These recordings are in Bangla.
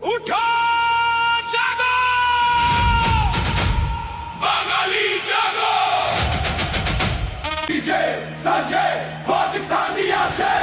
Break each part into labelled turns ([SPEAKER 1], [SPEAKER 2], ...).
[SPEAKER 1] উঠো জাগো বাঙালি জাগো ডিজে সঞ্জয় পাকিস্তান দিয়ে আসে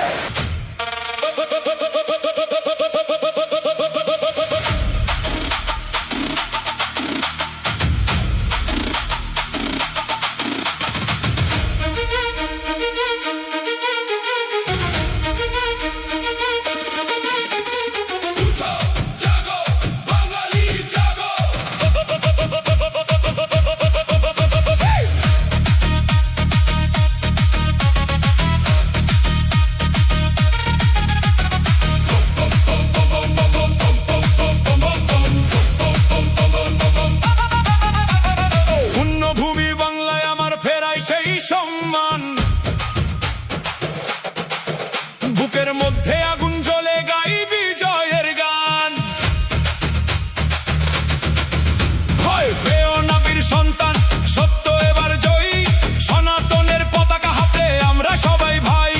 [SPEAKER 1] বুকের মধ্যে আগুন জ্বলে গাই বিজয়ের গান ভয় পেও না বীর সন্তান সত্য এবার জয়ী সনাতনের পতাকা হাতে আমরা সবাই ভাই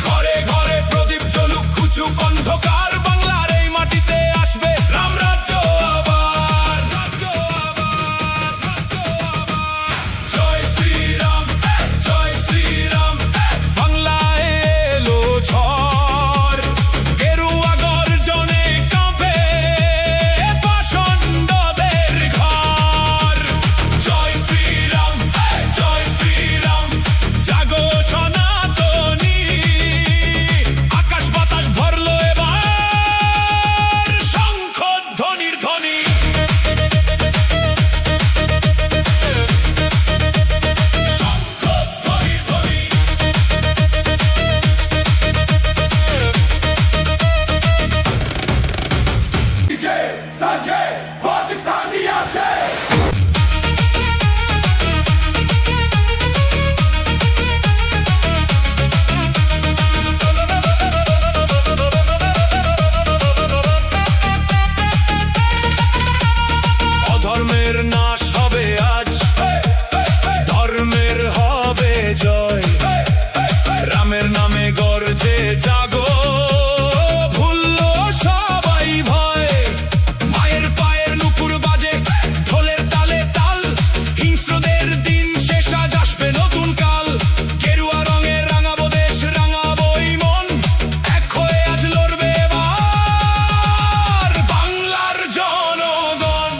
[SPEAKER 1] ঘরে ঘরে প্রদীপ জ্বলুক ঘুচুক অন্ধকার বাংলার এই মাটিতে আসবে রাম রাজ্য আবার জয় শ্রীরাম জয় শ্রীরাম বাংলায় এলো ঝড় গেরুয়া গর্জনে কাঁপে পাষণ্ডদের ঘর জয় শ্রীরাম জাগো সনাতনী আকাশ বাতাস ভরলো এবার শঙ্খধ্বনির ধ্বনি শঙ্খধ্বনির ধ্বনি ডিজে সঞ্জয় পাকিস্তান দিয়ে আসে অধর্মের নাশ হবে আজ ধর্মের হবে জয় রামের নামে গর্জে জাগো ভুললো সবাই ভয় মায়ের পায়ের নুপুর বাজে ঢোলের তালে তাল হিংস্রদের দিন শেষ আজ আসবে নতুন কাল গেরুয়া রঙে রাঙাবো দেশ রাঙাবো এই মন এক হয়ে আজ লড়বে এবার বাংলার জনগণ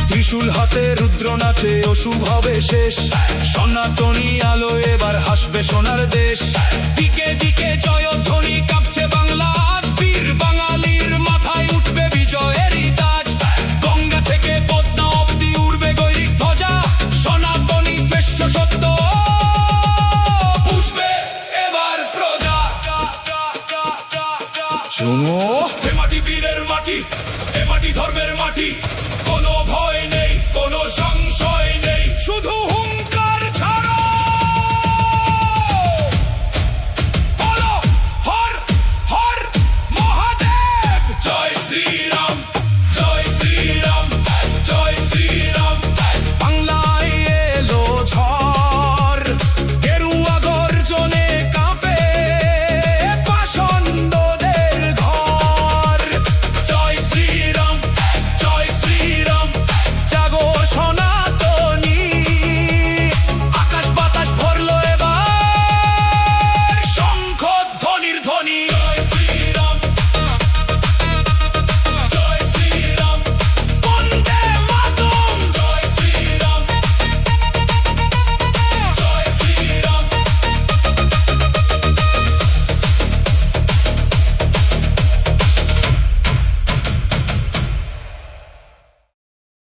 [SPEAKER 1] ত্রিশূল হাতে রুদ্র নাচে অশুভ হবে শেষ সনাতনী আলো এবার হাসবে সোনার দেশ দিকে দিকে জয়ধ্বনি কাঁপছে বাংলা আজ বীর বাঙালির মাথায় উঠবে বিজয়েরই তাজ গঙ্গা থেকে পদ্মা অবধি উড়বে গৈরিক ধ্বজা সনাতনী শ্রেষ্ঠ সত্য বুঝবে এবার প্রজা চুমো এ মাটি বীরের মাটি এ মাটি ধর্মের মাটি কোনো ভয় নেই কোনো সংশয় নেই শুধু